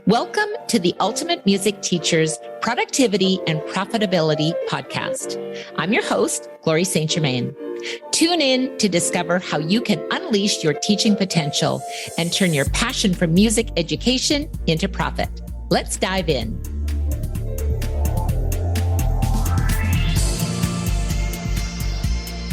Welcome to the Ultimate Music Teacher's Productivity and Profitability podcast. I'm your host, Glory St. Germain. Tune in to discover how you can unleash your teaching potential and turn your passion for music education into profit. Let's dive in.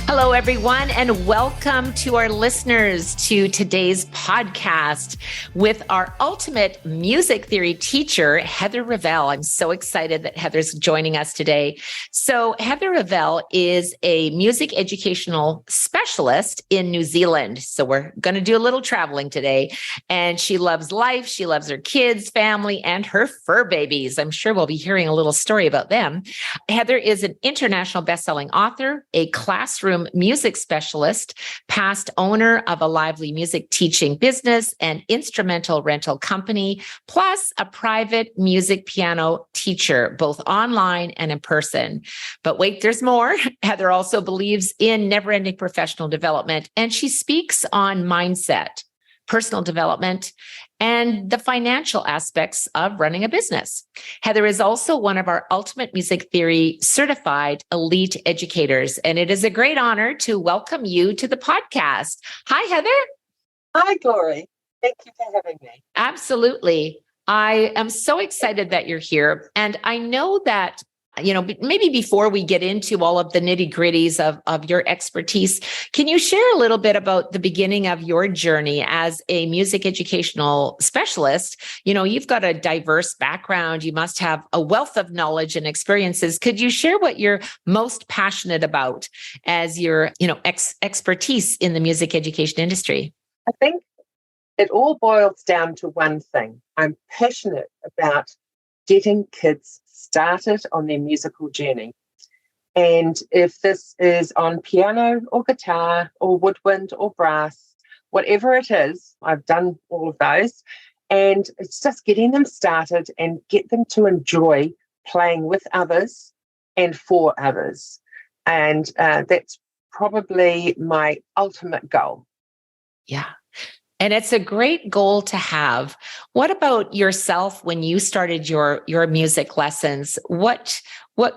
Hello, everyone, and welcome to our listeners to today's podcast with our ultimate music theory teacher, Heather Revell. I'm so excited that Heather's joining us today. So Heather Revell is a music educational specialist in New Zealand. So we're going to do a little traveling today. And she loves life. She loves her kids, family, and her fur babies. I'm sure we'll be hearing a little story about them. Heather is an international best-selling author, a classroom music specialist, past owner of a lively music teaching business and instrumental rental company, plus a private music piano teacher, both online and in person. But wait, there's more. Heather also believes in never-ending professional development, and she speaks on mindset, personal development, and the financial aspects of running a business. Heather is also one of our Ultimate Music Theory certified elite educators, and it is a great honor to welcome you to the podcast. Hi, Heather. Hi, Glory. Thank you for having me. Absolutely. I am so excited that you're here. And I know that maybe before we get into all of the nitty-gritties of your expertise, can you share a little bit about the beginning of your journey as a music educational specialist? You've got a diverse background. You must have a wealth of knowledge and experiences. Could you share what you're most passionate about as your, expertise in the music education industry? I think it all boils down to one thing. I'm passionate about getting kids started on their musical journey. And if this is on piano or guitar or woodwind or brass, whatever it is, I've done all of those. And it's just getting them started and get them to enjoy playing with others and for others. And that's probably my ultimate goal. Yeah. And it's a great goal to have. What about yourself when you started your music lessons? What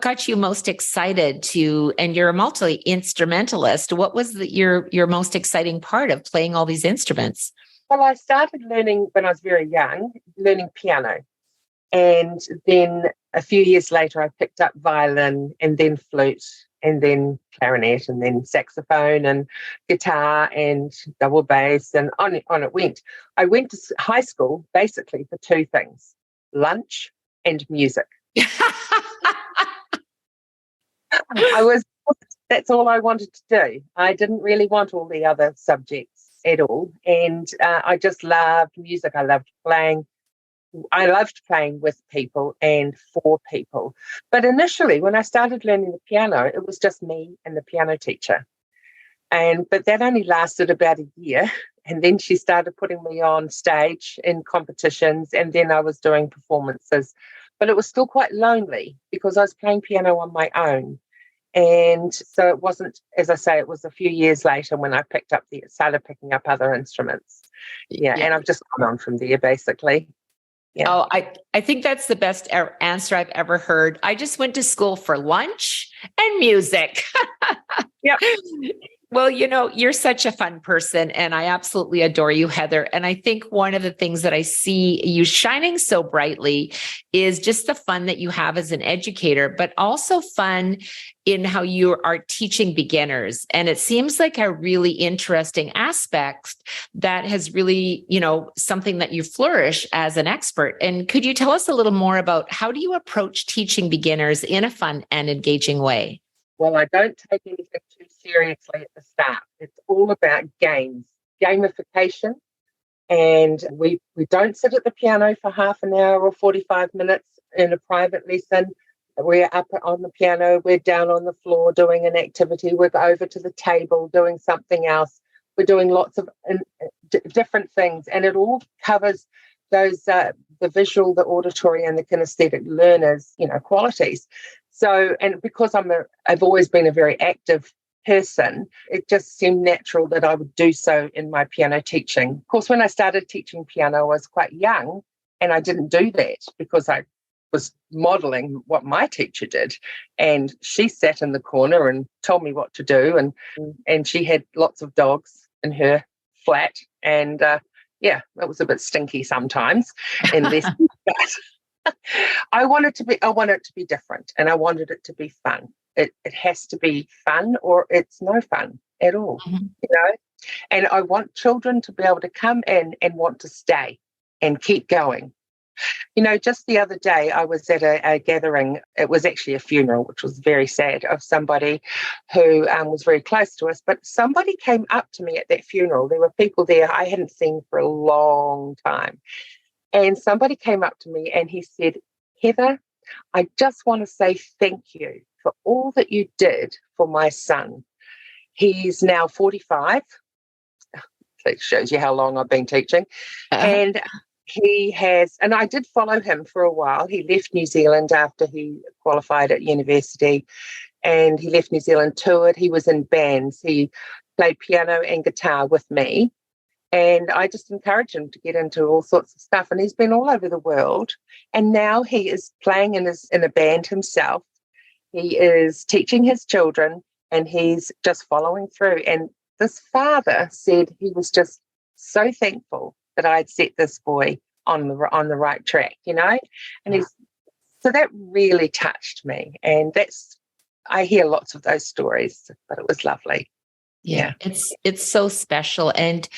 got you most excited to, and you're a multi-instrumentalist, what was your most exciting part of playing all these instruments? Well, I started learning when I was very young, learning piano. And then a few years later, I picked up violin and then flute and then clarinet and then saxophone and guitar and double bass, and on it went. I went to high school basically for two things: lunch and music. That's all I wanted to do. I didn't really want all the other subjects at all. And I just loved music. I loved playing. I loved playing with people and for people. But initially, when I started learning the piano, it was just me and the piano teacher. But that only lasted about a year. And then she started putting me on stage in competitions, and then I was doing performances. But it was still quite lonely because I was playing piano on my own. And so it wasn't, as I say, it was a few years later when I started picking up other instruments. Yeah. And I've just gone on from there, basically. Yeah. Oh, I think that's the best answer I've ever heard. I just went to school for lunch and music. Yeah. Well, you're such a fun person, and I absolutely adore you, Heather. And I think one of the things that I see you shining so brightly is just the fun that you have as an educator, but also fun in how you are teaching beginners. And it seems like a really interesting aspect that has really, something that you flourish as an expert. And could you tell us a little more about how do you approach teaching beginners in a fun and engaging way? Well, I don't take anything too seriously at the start. It's all about games, gamification. And we don't sit at the piano for half an hour or 45 minutes in a private lesson. We're up on the piano, we're down on the floor doing an activity, we're over to the table doing something else. We're doing lots of different things, and it all covers those the visual, the auditory, and the kinesthetic learners, qualities. So, and because I've always been a very active person, it just seemed natural that I would do so in my piano teaching. Of course, when I started teaching piano, I was quite young, And I didn't do that because I was modeling what my teacher did. And she sat in the corner and told me what to do. And she had lots of dogs in her flat. And yeah, it was a bit stinky sometimes and less. But I want it to be different, and I wanted it to be fun. It has to be fun, or it's no fun at all, you know. And I want children to be able to come in and want to stay and keep going. You know, just the other day, I was at a gathering. It was actually a funeral, which was very sad, of somebody who was very close to us. But somebody came up to me at that funeral. There were people there I hadn't seen for a long time. And somebody came up to me and he said, Heather, I just want to say thank you for all that you did for my son. He's now 45. That shows you how long I've been teaching. And he has, and I did follow him for a while. He left New Zealand after he qualified at university, and he left New Zealand, toured. He was in bands. He played piano and guitar with me, and I just encouraged him to get into all sorts of stuff. And he's been all over the world, and now he is playing in a band himself. He is teaching his children, and he's just following through. And this father said he was just so thankful that I'd set this boy on the right track, you know, and so that really touched me. And I hear lots of those stories, but it was lovely. Yeah, it's so special. And,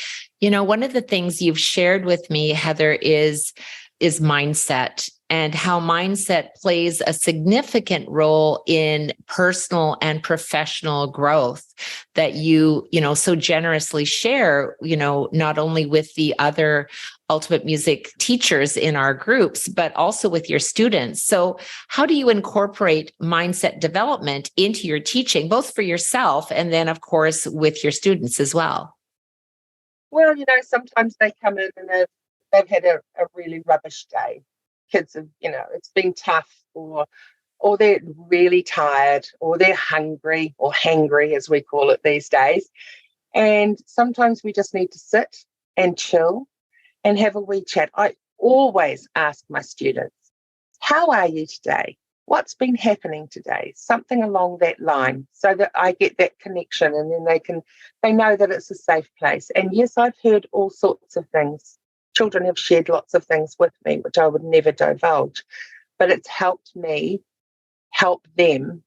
you know, one of the things you've shared with me, Heather, is mindset, and how mindset plays a significant role in personal and professional growth that you so generously share, not only with the other ultimate music teachers in our groups, but also with your students. So how do you incorporate mindset development into your teaching, both for yourself and then, of course, with your students as well? Well, sometimes they come in and they've had a really rubbish day. Kids have, it's been tough, or they're really tired, or they're hungry or hangry, as we call it these days. And sometimes we just need to sit and chill and have a wee chat. I always ask my students, how are you today? What's been happening today? Something along that line, so that I get that connection, and then they know that it's a safe place. And yes, I've heard all sorts of things. Children have shared lots of things with me, which I would never divulge, but it's helped me help them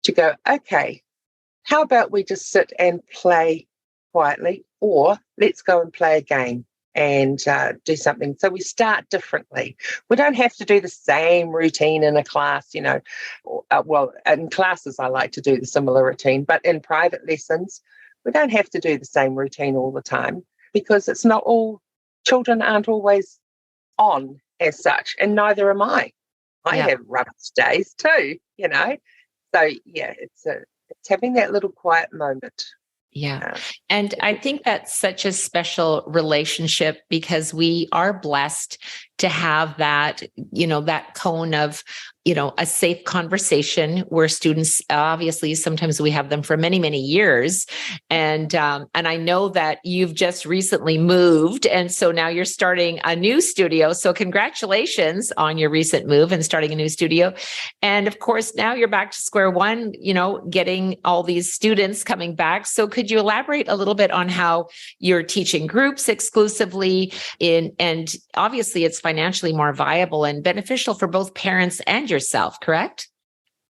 to go, okay, how about we just sit and play quietly, or let's go and play a game and do something. So we start differently. We don't have to do the same routine in a class, well, in classes I like to do the similar routine, but in private lessons, we don't have to do the same routine all the time, because it's not all, children aren't always on as such, and neither am I. I have rubbish days too, So yeah, it's having that little quiet moment. Yeah. And I think that's such a special relationship, because we are blessed to have that, that cone of, a safe conversation where students, obviously, sometimes we have them for many, many years. And I know that you've just recently moved. And so now you're starting a new studio. So congratulations on your recent move and starting a new studio. And of course, now you're back to square one, getting all these students coming back. So could you elaborate a little bit on how you're teaching groups exclusively and obviously it's financially more viable and beneficial for both parents and yourself, correct?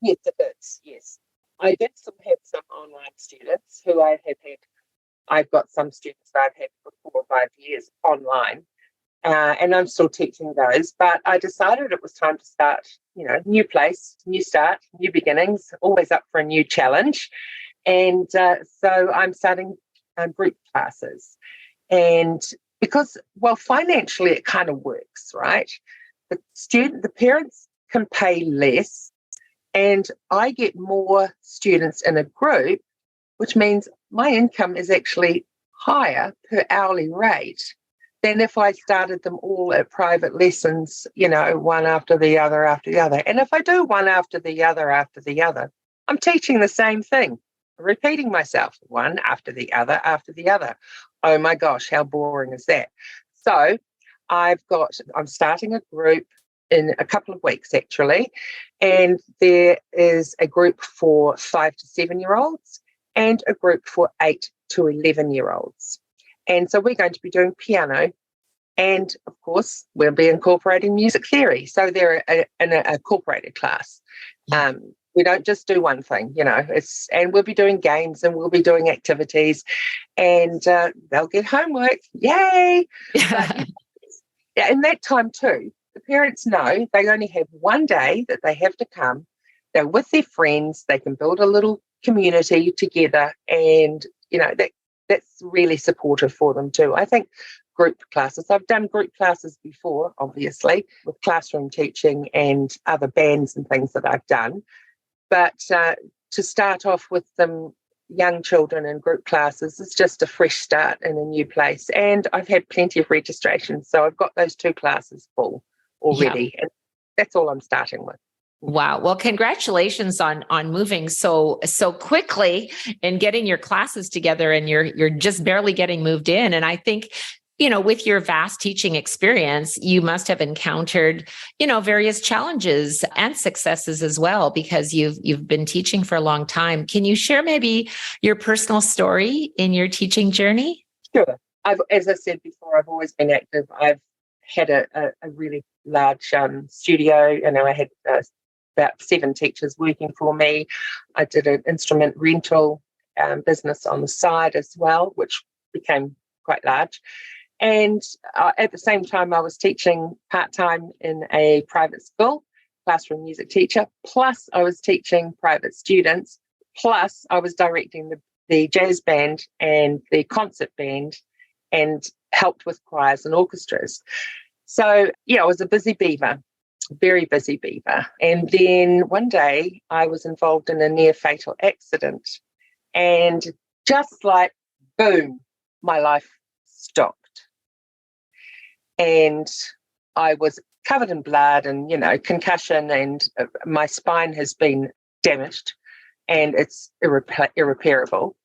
Yes, it is. Yes. I did have some online students who I've got some students that I've had for 4 or 5 years online, and I'm still teaching those, but I decided it was time to start, new place, new start, new beginnings, always up for a new challenge. And so I'm starting group classes. And because, well, financially it kind of works, right? The parents can pay less, and I get more students in a group, which means my income is actually higher per hourly rate than if I started them all at private lessons, one after the other after the other. And if I do one after the other after the other, I'm teaching the same thing, repeating myself, one after the other after the other. Oh my gosh, how boring is that? So I'm starting a group in a couple of weeks, actually, and there is a group for 5 to 7-year-olds and a group for 8 to 11-year-olds. And so we're going to be doing piano, and of course, we'll be incorporating music theory. So they're in a incorporated class. We don't just do one thing, and we'll be doing games and we'll be doing activities, and they'll get homework. Yay! But, in that time too, the parents know they only have one day that they have to come. They're with their friends. They can build a little community together, and that's really supportive for them too. I think group classes. I've done group classes before, obviously, with classroom teaching and other bands and things that I've done. But to start off with some young children in group classes is just a fresh start in a new place. And I've had plenty of registrations, so I've got those 2 classes full already. And that's all I'm starting with. Wow. Well, congratulations on moving so quickly and getting your classes together, and you're just barely getting moved in. And I think, with your vast teaching experience, you must have encountered, various challenges and successes as well, because you've been teaching for a long time. Can you share maybe your personal story in your teaching journey? Sure. As I said before, I've always been active. I've had a really large studio, and I had about 7 teachers working for me. I did an instrument rental business on the side as well, which became quite large. And at the same time, I was teaching part-time in a private school, classroom music teacher, plus I was teaching private students, plus I was directing the jazz band and the concert band, and helped with choirs and orchestras. So, I was a busy beaver, very busy beaver. And then one day I was involved in a near-fatal accident, and just like, boom, my life stopped. And I was covered in blood and, concussion, and my spine has been damaged and it's irreparable.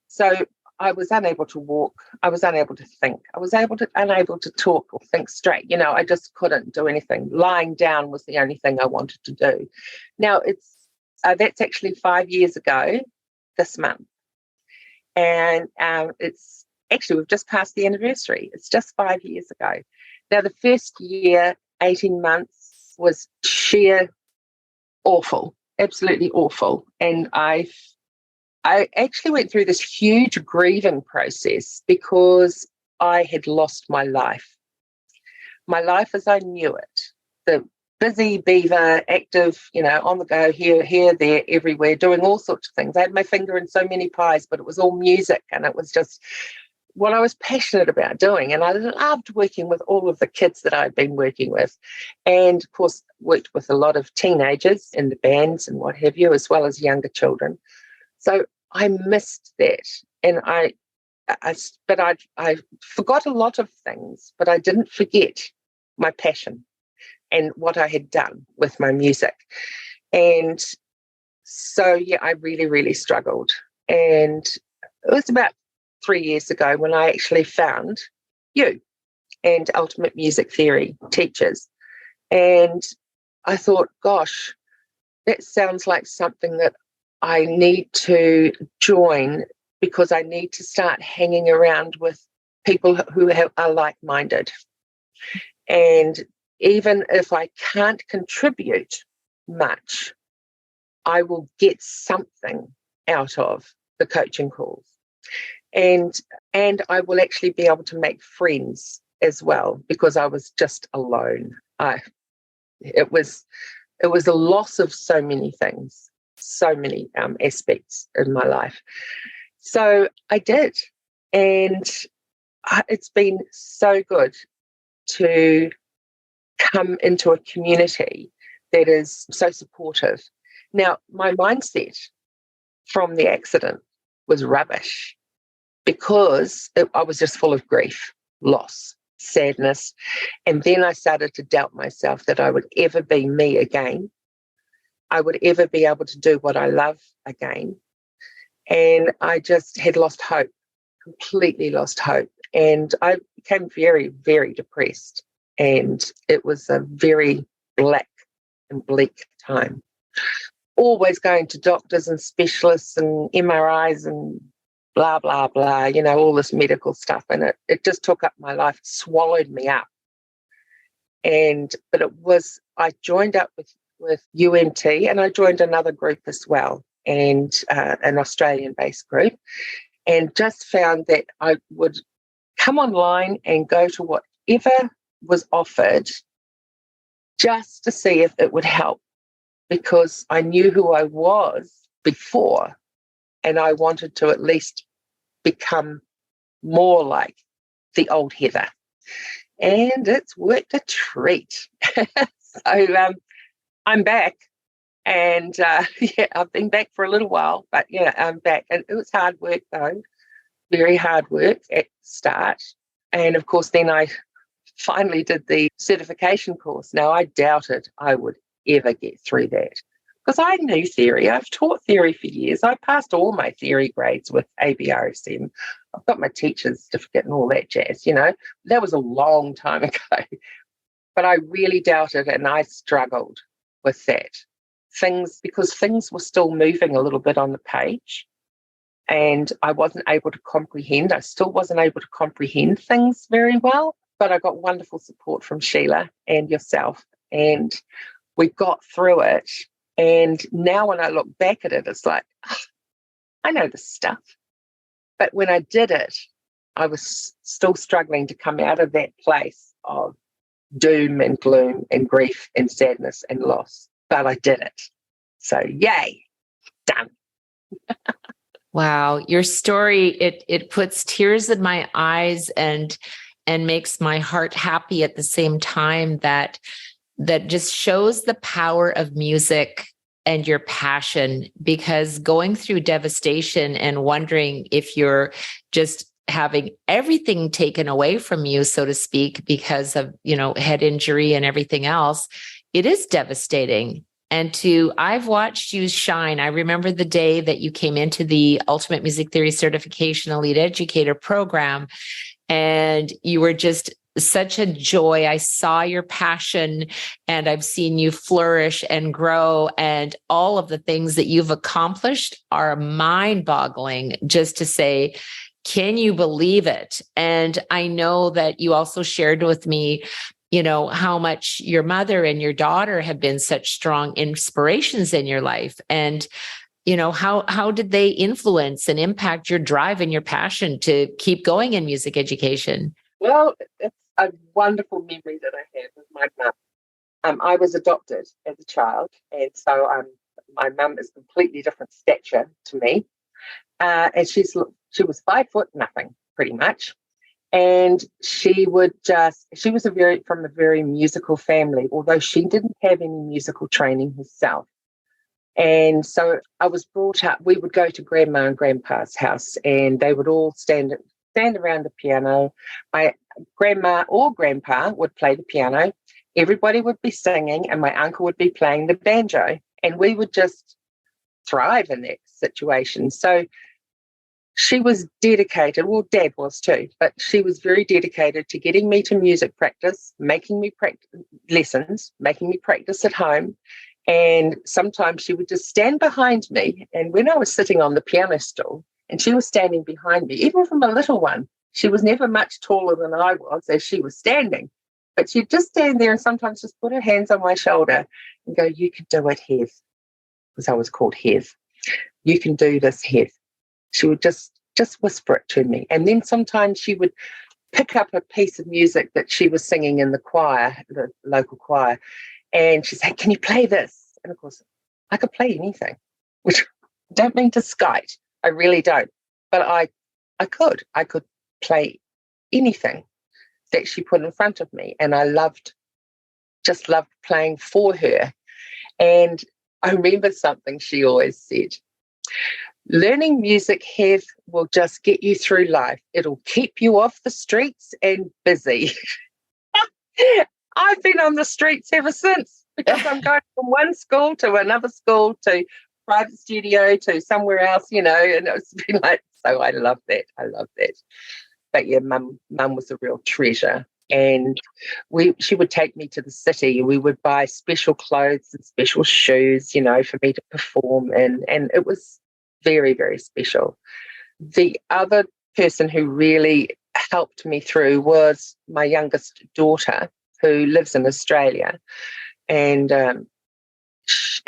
So I was unable to walk. I was unable to think. I was unable to talk or think straight. I just couldn't do anything. Lying down was the only thing I wanted to do. Now, that's actually 5 years ago this month. And it's actually, we've just passed the anniversary. It's just 5 years ago. Now, the first year, 18 months, was sheer awful, absolutely awful. And I actually went through this huge grieving process because I had lost my life. My life as I knew it. The busy beaver, active, on the go, here, there, everywhere, doing all sorts of things. I had my finger in so many pies, but it was all music, and it was just what I was passionate about doing. And I loved working with all of the kids that I'd been working with. And of course, worked with a lot of teenagers in the bands and what have you, as well as younger children. So I missed that. And I forgot a lot of things, but I didn't forget my passion and what I had done with my music. And so, I really, really struggled. And it was about 3 years ago when I actually found you and Ultimate Music Theory teachers. And I thought, gosh, that sounds like something that I need to join, because I need to start hanging around with people who are like-minded. And even if I can't contribute much, I will get something out of the coaching calls. And I will actually be able to make friends as well, because I was just alone. It was a loss of so many things, so many aspects in my life. So I did, and it's been so good to come into a community that is so supportive. Now, my mindset from the accident was rubbish, because I was just full of grief, loss, sadness. And then I started to doubt myself that I would ever be me again. I would ever be able to do what I love again. And I just had lost hope, completely lost hope. And I became very, very depressed. And it was a very black and bleak time. Always going to doctors and specialists and MRIs and blah, blah, blah, all this medical stuff. And it just took up my life, swallowed me up. But I joined up with UMT, and I joined another group as well, and an Australian-based group, and just found that I would come online and go to whatever was offered just to see if it would help, because I knew who I was before, and I wanted to at least become more like the old Heather. And it's worked a treat. So I'm back, and I've been back for a little while, but I'm back. And it was hard work, though, very hard work at the start. And of course, then I finally did the certification course. Now, I doubted I would ever get through that, because I knew theory. I've taught theory for years. I passed all my theory grades with ABRSM. I've got my teacher's certificate and all that jazz, That was a long time ago. But I really doubted, and I struggled with that. Because things were still moving a little bit on the page, and I wasn't able to comprehend. I still wasn't able to comprehend things very well, but I got wonderful support from Sheila and yourself, and we got through it. And now when I look back at it, it's like, I know this stuff. But when I did it, I was still struggling to come out of that place of doom and gloom and grief and sadness and loss. But I did it. So yay, done. Wow. Your story, it puts tears in my eyes and makes my heart happy at the same time, that just shows the power of music and your passion, because going through devastation and wondering if you're just having everything taken away from you, so to speak, because of, head injury and everything else, it is devastating. And I've watched you shine. I remember the day that you came into the Ultimate Music Theory Certification Elite Educator program, and you were just such a joy. I saw your passion, and I've seen you flourish and grow, and all of the things that you've accomplished are mind-boggling, just to say, can you believe it? And I know that you also shared with me, how much your mother and your daughter have been such strong inspirations in your life. And how did they influence and impact your drive and your passion to keep going in music education? Well, it's a wonderful memory that I have with my mum. I was adopted as a child, and so my mum is completely different stature to me, and she was 5 foot nothing, pretty much, and she was from a very musical family, although she didn't have any musical training herself. And so I was brought up, we would go to Grandma and Grandpa's house, and they would all stand around the piano. My grandma or grandpa would play the piano. Everybody would be singing, and my uncle would be playing the banjo. And we would just thrive in that situation. So she was dedicated, well, Dad was too, but she was very dedicated to getting me to music practice, making me practice lessons, making me practice at home. And sometimes she would just stand behind me. And when I was sitting on the piano stool and she was standing behind me, even from a little one, she was never much taller than I was as she was standing. But she'd just stand there and sometimes just put her hands on my shoulder and go, "You can do it, Hev," because I was called Hev. "You can do this, Hev." She would just whisper it to me. And then sometimes she would pick up a piece of music that she was singing in the choir, the local choir, and she'd say, "Can you play this?" And of course, I could play anything, which I don't mean to skite. I really don't. But I could play anything that she put in front of me. And I just loved playing for her. And I remember something she always said: "Learning music, Hev, will just get you through life. It'll keep you off the streets and busy." I've been on the streets ever since, because I'm going from one school to another school to private studio to somewhere else, and it's been like, so I love that. But yeah, mum was a real treasure. And she would take me to the city. We would buy special clothes and special shoes, you know, for me to perform in. And it was very, very special. The other person who really helped me through was my youngest daughter, who lives in Australia. And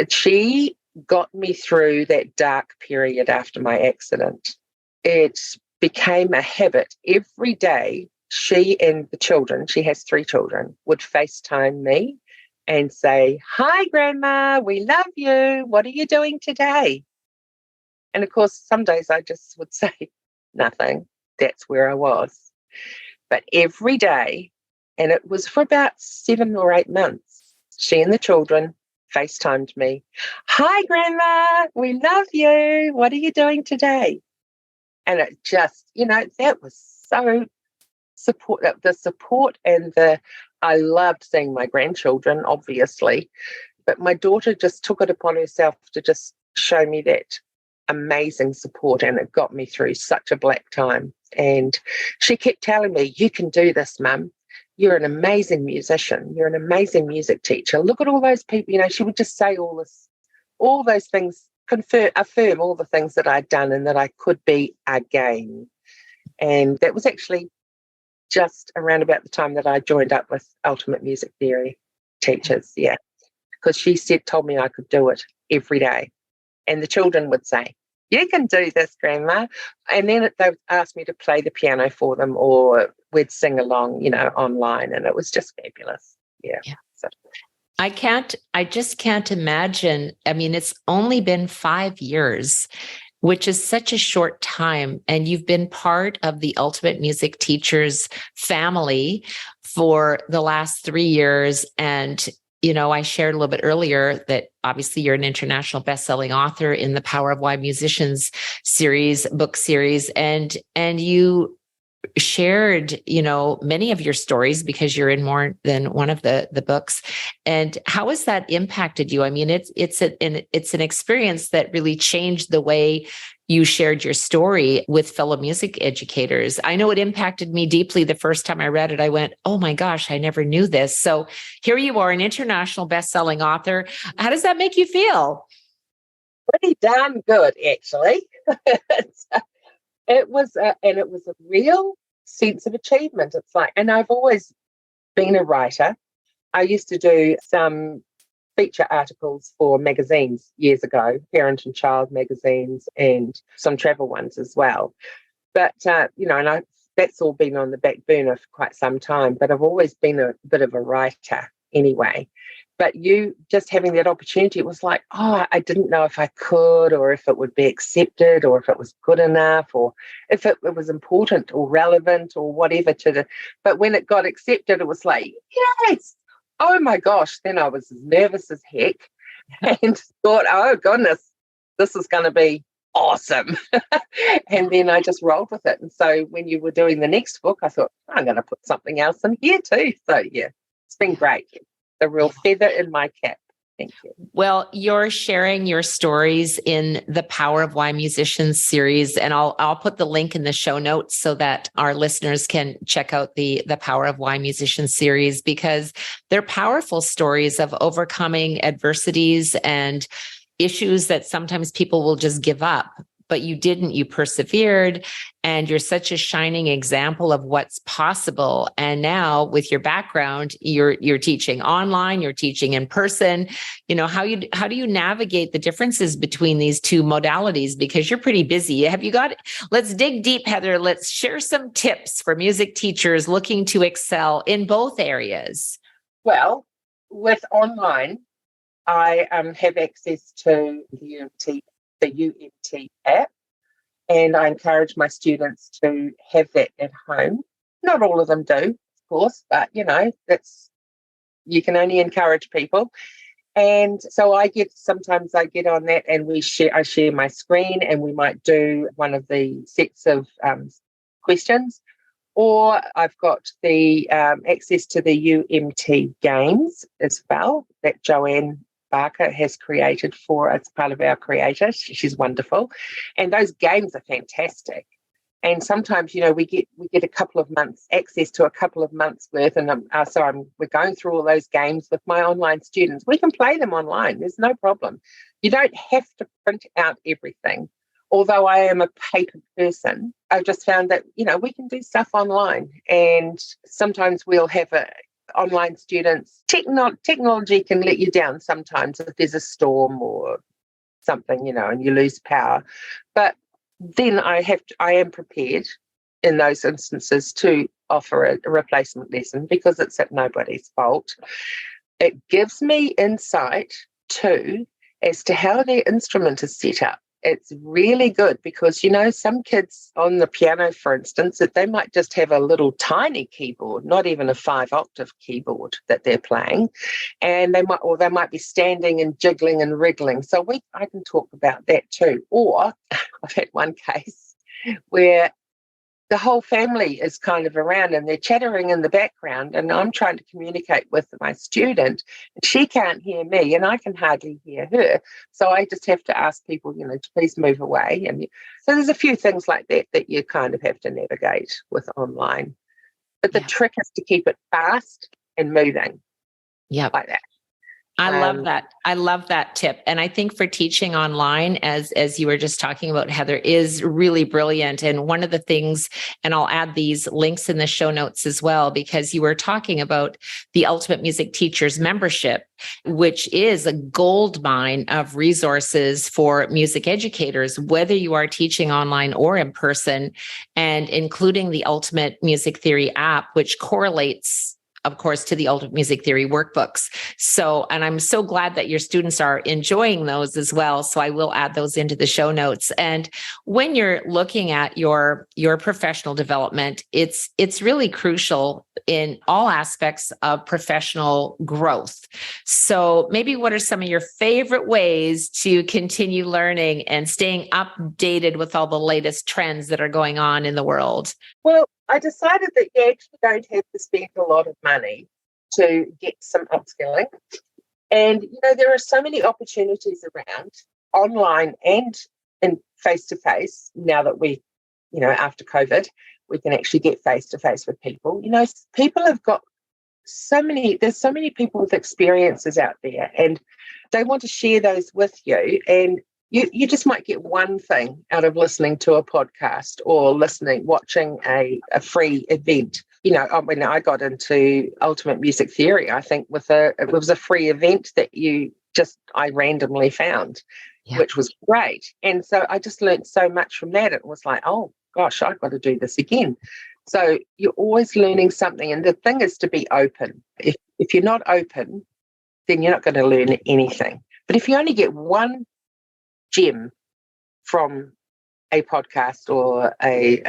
she got me through that dark period after my accident. It became a habit. Every day, she and the children, she has 3 children, would FaceTime me and say, "Hi, Grandma, we love you. What are you doing today?" And of course, some days I just would say nothing. That's where I was. But every day, and it was for about 7 or 8 months, she and the children FaceTimed me. "Hi, Grandma, we love you. What are you doing today?" And it just, you know, that was so the support and I loved seeing my grandchildren, obviously, but my daughter just took it upon herself to just show me that amazing support, and it got me through such a black time. And she kept telling me, "You can do this, Mum. You're an amazing musician. You're an amazing music teacher. Look at all those people." You know, she would just say all those things, affirm all the things that I'd done and that I could be again. And that was actually just around about the time that I joined up with Ultimate Music Theory teachers, yeah, because she told me I could do it every day. And the children would say, "You can do this, Grandma." And then they would ask me to play the piano for them, or we'd sing along, you know, online, and it was just fabulous. Yeah. So. I just can't imagine. I mean, it's only been 5 years, which is such a short time. And you've been part of the Ultimate Music Teachers family for the last 3 years. And, you know, I shared a little bit earlier that obviously you're an international best-selling author in the Power of Why Musicians book series. And you shared, you know, many of your stories because you're in more than one of the books. And how has that impacted you? I mean, it's an experience that really changed the way you shared your story with fellow music educators. I know it impacted me deeply the first time I read it. I went, "Oh my gosh, I never knew this." So here you are, an international best-selling author. How does that make you feel? Pretty darn good, actually. It was a real sense of achievement. It's like, and I've always been a writer. I used to do some feature articles for magazines years ago, parent and child magazines, and some travel ones as well. But, you know, and that's all been on the back burner for quite some time, but I've always been a bit of a writer anyway. But you just having that opportunity, it was like, oh, I didn't know if I could, or if it would be accepted, or if it was good enough, or if it was important or relevant or whatever but when it got accepted, it was like, yes, oh my gosh. Then I was as nervous as heck and thought, oh goodness, this is going to be awesome. And then I just rolled with it. And so when you were doing the next book, I thought, I'm going to put something else in here too. So yeah, it's been great. A real feather in my cap. Thank you. Well, you're sharing your stories in the Power of Why Musicians series, and I'll put the link in the show notes so that our listeners can check out the Power of Why Musicians series, because they're powerful stories of overcoming adversities and issues that sometimes people will just give up. But you didn't, you persevered, and you're such a shining example of what's possible. And now with your background, you're teaching online, you're teaching in person. You know, how do you navigate the differences between these two modalities? Because you're pretty busy. Let's dig deep, Heather. Let's share some tips for music teachers looking to excel in both areas. Well, with online, I have access to the UMT app, and I encourage my students to have that at home. Not all of them do, of course, but you know, you can only encourage people. And so sometimes I get on that, and I share my screen, and we might do one of the sets of questions. Or I've got the access to the UMT games as well that Joanne Barker has created as part of our creator. She's wonderful. And those games are fantastic. And sometimes, we get a couple of months access to a couple of months worth, and we're going through all those games with my online students. We can play them online. There's no problem. You don't have to print out everything. Although I am a paper person, I've just found that we can do stuff online, and sometimes we'll have online students. Technology can let you down sometimes if there's a storm or something, and you lose power. But then I am prepared in those instances to offer a replacement lesson because it's at nobody's fault. It gives me insight too as to how their instrument is set up. It's really good because, some kids on the piano, for instance, that they might just have a little tiny keyboard, not even a 5-octave keyboard that they're playing. And they might be standing and jiggling and wriggling. So I can talk about that too. Or I've had one case where the whole family is kind of around and they're chattering in the background, and I'm trying to communicate with my student. She can't hear me and I can hardly hear her. So I just have to ask people, to please move away. And so there's a few things like that you kind of have to navigate with online. But the trick is to keep it fast and moving. Yeah. Like that. I love that. I love that tip. And I think for teaching online, as you were just talking about, Heather, is really brilliant. And one of the things, and I'll add these links in the show notes as well, because you were talking about the Ultimate Music Teachers membership, which is a gold mine of resources for music educators, whether you are teaching online or in person, and including the Ultimate Music Theory app, which correlates, of course, to the Ultimate Music Theory workbooks. So, and I'm so glad that your students are enjoying those as well. So I will add those into the show notes. And when you're looking at your professional development, it's really crucial in all aspects of professional growth. So maybe what are some of your favorite ways to continue learning and staying updated with all the latest trends that are going on in the world? Well, I decided that you actually don't have to spend a lot of money to get some upskilling. And, there are so many opportunities around online and in face-to-face now that we, after COVID, we can actually get face-to-face with people. People have got there's so many people with experiences out there, and they want to share those with you. And you just might get one thing out of listening to a podcast or watching a free event. When I got into Ultimate Music Theory, I think it was a free event that I randomly found, which was great. And so I just learned so much from that. It was like, oh gosh, I've got to do this again. So you're always learning something. And the thing is to be open. If you're not open, then you're not going to learn anything. But if you only get one gem from a podcast or a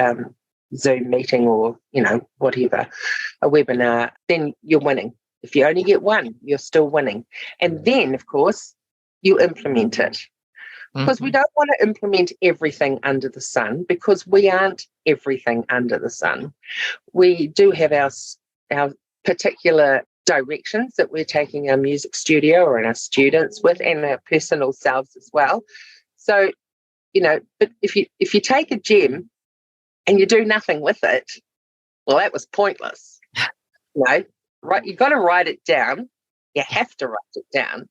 Zoom meeting or, whatever, a webinar, then you're winning. If you only get one, you're still winning. And then, of course, you implement it. Because we don't want to implement everything under the sun, because we aren't everything under the sun. We do have our particular directions that we're taking our music studio or our students with, and our personal selves as well. So, but if you take a gem and you do nothing with it, well, that was pointless. Right? You've got to write it down. You have to write it down.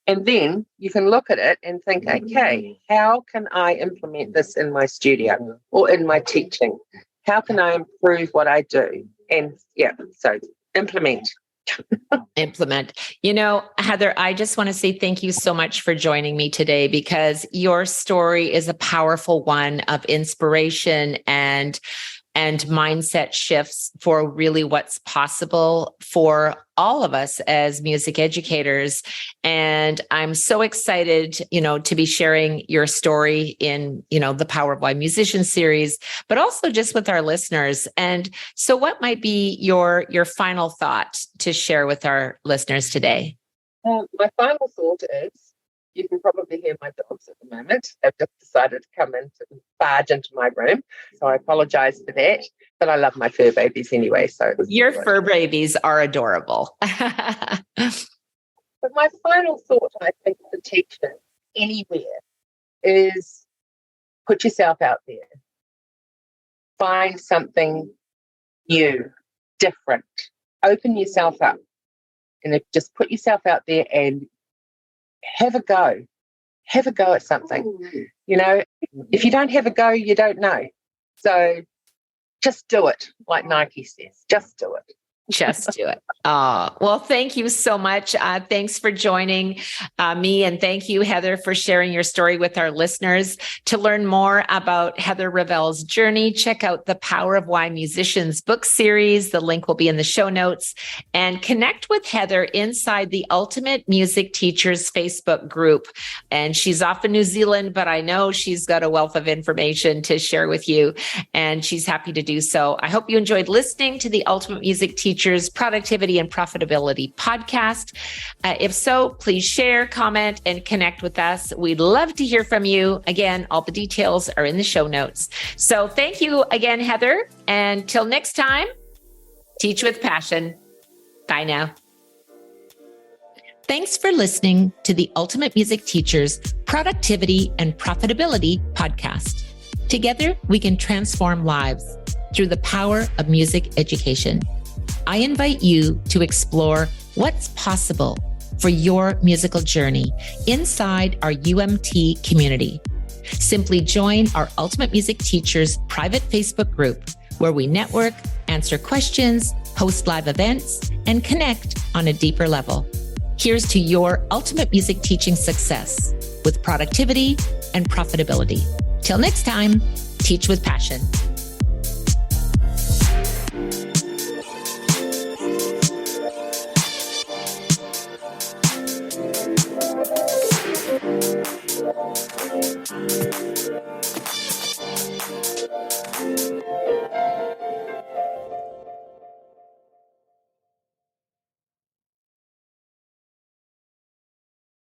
And then you can look at it and think, okay, how can I implement this in my studio or in my teaching? How can I improve what I do? And so implement. Implement. Heather, I just want to say thank you so much for joining me today, because your story is a powerful one of inspiration and mindset shifts for really what's possible for all of us as music educators. And I'm so excited, to be sharing your story in, the Power of Why Musician series, but also just with our listeners. And so what might be your final thought to share with our listeners today? My final thought is, you can probably hear my dogs at the moment. They've just decided to come in to barge into my room. So I apologize for that. But I love my fur babies anyway. So your fur babies are adorable. But my final thought, I think, for teachers anywhere is put yourself out there. find something new, different. Open yourself up and just put yourself out there and have a go. Have a go at something. You know, if you don't have a go, you don't know. So just do it, like Nike says. Just do it. Just do it. Well, thank you so much. Thanks for joining me. And thank you, Heather, for sharing your story with our listeners. To learn more about Heather Revell's journey, check out the Power of Why Musicians book series. The link will be in the show notes. And connect with Heather inside the Ultimate Music Teachers Facebook group. And she's off in New Zealand, but I know she's got a wealth of information to share with you. And she's happy to do so. I hope you enjoyed listening to the Ultimate Music Teachers Productivity and Profitability podcast. If so, please share, comment, and connect with us. We'd love to hear from you. Again, all the details are in the show notes. So thank you again, Heather. And till next time, teach with passion. Bye now. Thanks for listening to the Ultimate Music Teachers Productivity and Profitability podcast. Together, we can transform lives through the power of music education. I invite you to explore what's possible for your musical journey inside our UMT community. Simply join our Ultimate Music Teachers private Facebook group, where we network, answer questions, host live events, and connect on a deeper level. Here's to your ultimate music teaching success with productivity and profitability. Till next time, teach with passion.